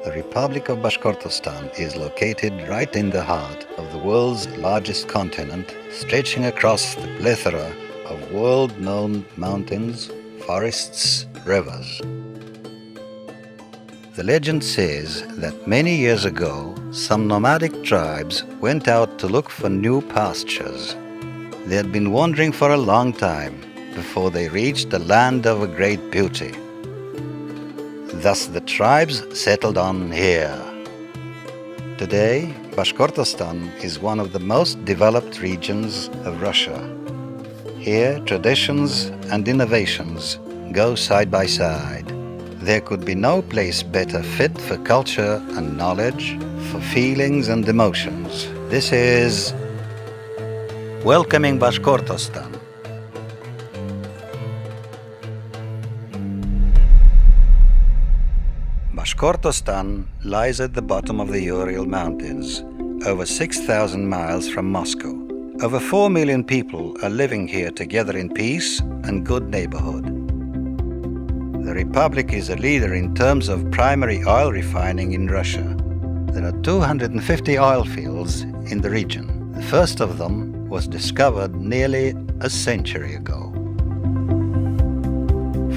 The Republic of Bashkortostan is located right in the heart of the world's largest continent, stretching across the plethora of world-known mountains, forests, rivers. The legend says that many years ago, some nomadic tribes went out to look for new pastures. They had been wandering for a long time before they reached a land of a great beauty. Thus the tribes settled on here. Today, Bashkortostan is one of the most developed regions of Russia. Here, traditions and innovations go side by side. There could be no place better fit for culture and knowledge, for feelings and emotions. This is Welcoming Bashkortostan. Bashkortostan lies at the bottom of the Ural Mountains, over 6,000 miles from Moscow. Over 4 million people are living here together in peace and good neighborhood. The Republic is a leader in terms of primary oil refining in Russia. There are 250 oil fields in the region. The first of them was discovered nearly a century ago.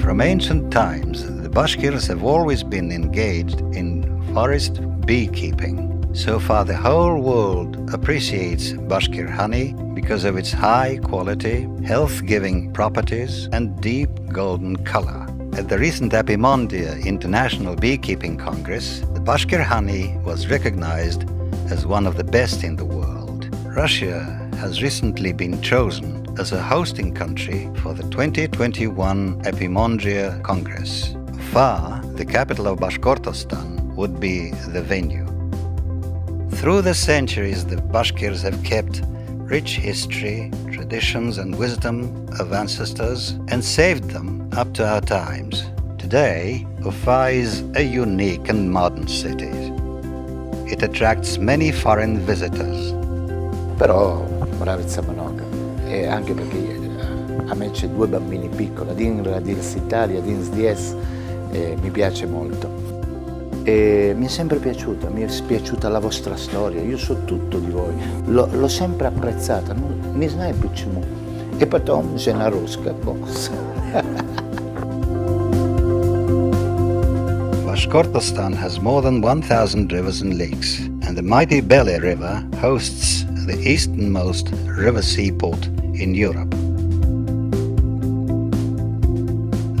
From ancient times, the Bashkirs have always been engaged in forest beekeeping. So far, the whole world appreciates Bashkir honey because of its high quality, health-giving properties, and deep golden color. At the recent Epimondia International Beekeeping Congress, the Bashkir honey was recognized as one of the best in the world. Russia has recently been chosen as a hosting country for the 2021 Epimondia Congress. Ufa, the capital of Bashkortostan, would be the venue. Through the centuries, the Bashkirs have kept rich history, traditions and wisdom of ancestors and saved them up to our times. Today, Ufa is a unique and modern city. It attracts many foreign visitors. Però bravezza Manoga, e anche perché a me c'è 2 bambini piccoli, Adin Italia, Adin SDS, mi piace molto. E mi è sempre piaciuta, mi è piaciuta la vostra storia, io so tutto di voi, l'ho sempre apprezzata, не знаю почему. E потом жена русская, бокс. Bashkortostan has more than 1,000 rivers and lakes, and the mighty Bely River hosts the easternmost river seaport in Europe.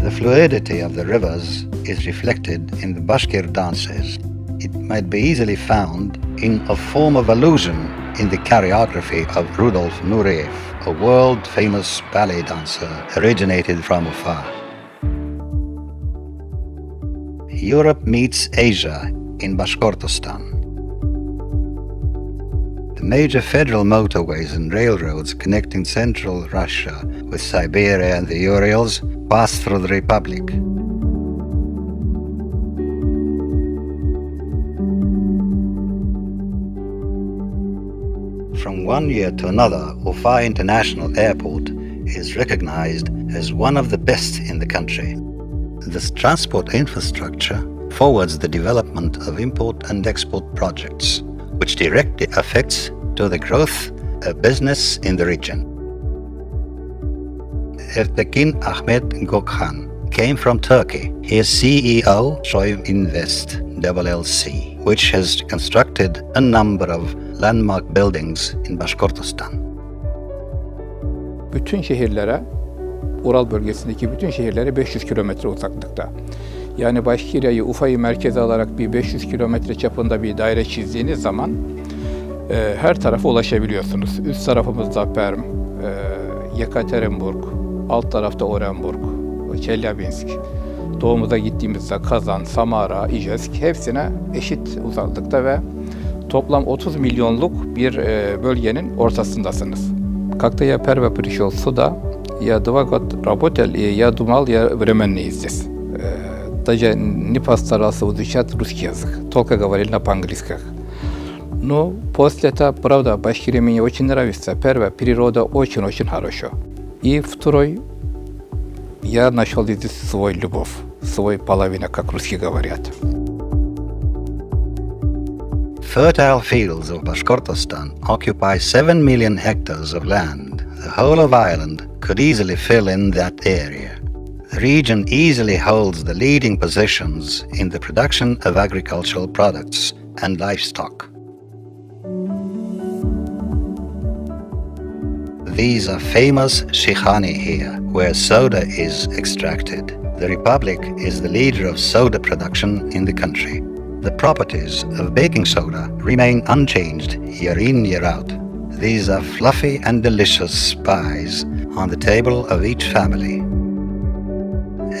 The fluidity of the rivers is reflected in the Bashkir dances. It might be easily found in a form of allusion in the choreography of Rudolf Nureyev, a world-famous ballet dancer originated from Ufa. Europe meets Asia in Bashkortostan. The major federal motorways and railroads connecting central Russia with Siberia and the Urals pass through the Republic. From one year to another, Ufa International Airport is recognized as one of the best in the country. This transport infrastructure forwards the development of import and export projects, which directly affects to the growth of business in the region. Ertekin Ahmet Gökhan came from Turkey. He is CEO Shoy Invest LLC, which has constructed a number of landmark buildings in Bashkortostan. Bütün şehirlere, Ural bölgesindeki bütün şehirlere 500 kilometre uzaklıkta. Yani Başkirya'yı, Ufa'yı merkeze alarak bir 500 kilometre çapında bir daire çizdiğiniz zaman her tarafa ulaşabiliyorsunuz. Üst tarafımızda Perm, Yekaterinburg, alt tarafta Orenburg, Çelyabinsk. Doğumuza gittiğimizde Kazan, Samara, İjesk hepsine eşit uzaklıkta ve toplam 30 milyonluk bir bölgenin ortasındasınız. Как-то я первый пришел сюда, я 2 года работал, и я думал, я временный здесь. Даже не постарался изучать русский язык, только говорил на по-английски. Но после этого, правда, Башкирия мне очень нравится. Первое, природа очень-очень хорошо. И второй, я нашел здесь свой любовь, свой половина, как русские говорят. fertile fields of Bashkortostan occupy 7 million hectares of land. The whole of Ireland could easily fill in that area. The region easily holds the leading positions in the production of agricultural products and livestock. These are famous Shikhani here, where soda is extracted. The Republic is the leader of soda production in the country. The properties of baking soda remain unchanged year in, year out. These are fluffy and delicious pies on the table of each family.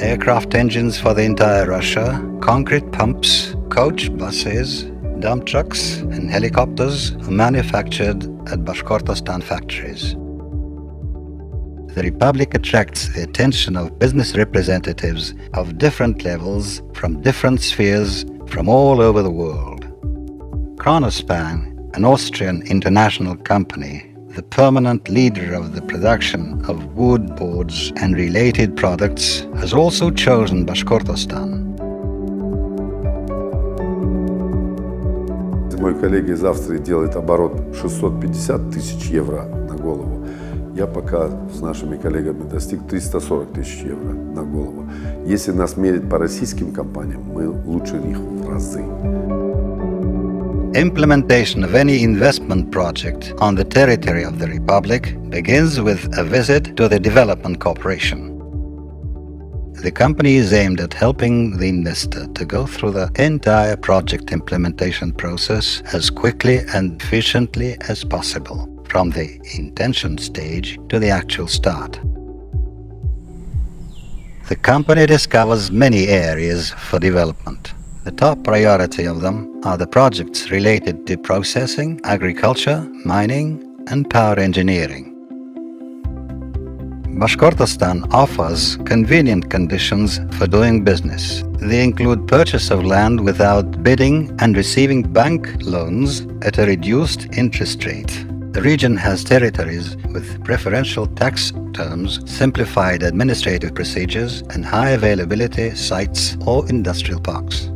Aircraft engines for the entire Russia, concrete pumps, coach buses, dump trucks and helicopters are manufactured at Bashkortostan factories. The Republic attracts the attention of business representatives of different levels from different spheres from all over the world. Kronospan, an Austrian international company, the permanent leader of the production of wood, boards and related products, has also chosen Bashkortostan. Мой коллега из Австрии делает оборот 650 тысяч евро на голову. Я пока с нашими коллегами достиг 340 тысяч евро на голову. Если нас мерить по российским компаниям, мы лучше них в разы. Implementation of any investment project on the territory of the Republic begins with a visit to the Development Corporation. The company is aimed at helping the investor to go through the entire project implementation process as quickly and efficiently as possible, from the intention stage to the actual start. The company discovers many areas for development. The top priority of them are the projects related to processing, agriculture, mining, and power engineering. Bashkortostan offers convenient conditions for doing business. They include purchase of land without bidding and receiving bank loans at a reduced interest rate. The region has territories with preferential tax terms, simplified administrative procedures, and high availability sites or industrial parks.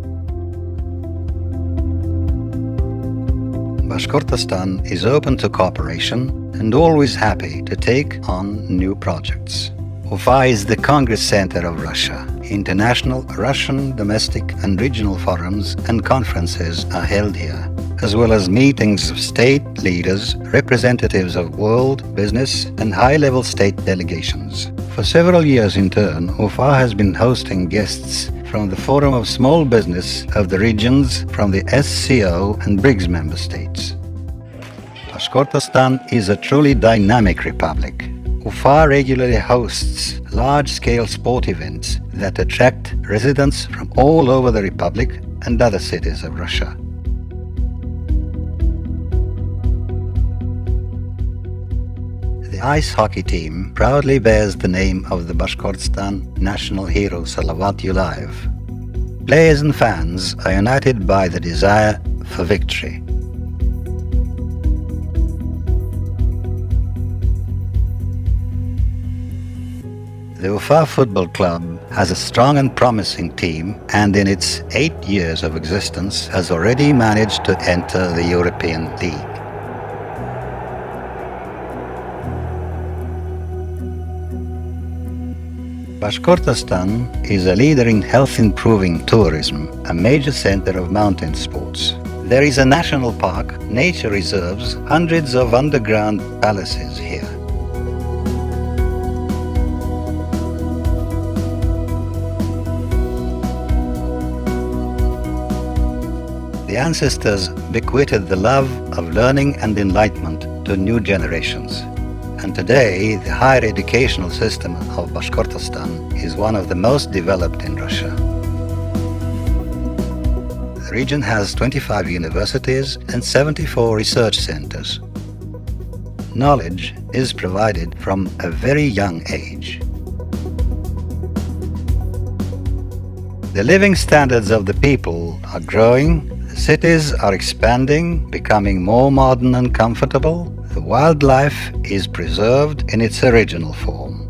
Bashkortostan is open to cooperation and always happy to take on new projects. Ufa is the Congress Center of Russia. International Russian, domestic and regional forums and conferences are held here, as well as meetings of state leaders, representatives of world, business and high-level state delegations. For several years in turn, Ufa has been hosting guests from the Forum of Small Business of the regions from the SCO and BRICS member states. Bashkortostan is a truly dynamic republic. Ufa regularly hosts large-scale sport events that attract residents from all over the republic and other cities of Russia. The ice hockey team proudly bears the name of the Bashkortostan national hero Salavat Yulayev. Players and fans are united by the desire for victory. The Ufa Football Club has a strong and promising team, and in its 8 years of existence has already managed to enter the European League. Bashkortostan is a leader in health-improving tourism, a major center of mountain sports. There is a national park, nature reserves, hundreds of underground palaces here. The ancestors bequeathed the love of learning and enlightenment to new generations. And today, the higher educational system of Bashkortostan is one of the most developed in Russia. The region has 25 universities and 74 research centers. Knowledge is provided from a very young age. The living standards of the people are growing, the cities are expanding, becoming more modern and comfortable. The wildlife is preserved in its original form.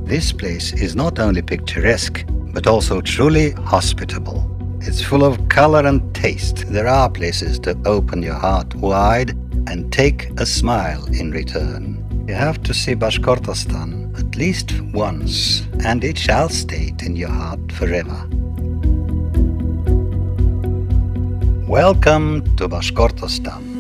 This place is not only picturesque, but also truly hospitable. It's full of color and taste. There are places to open your heart wide and take a smile in return. You have to see Bashkortostan at least once, and it shall stay in your heart forever. Welcome to Bashkortostan.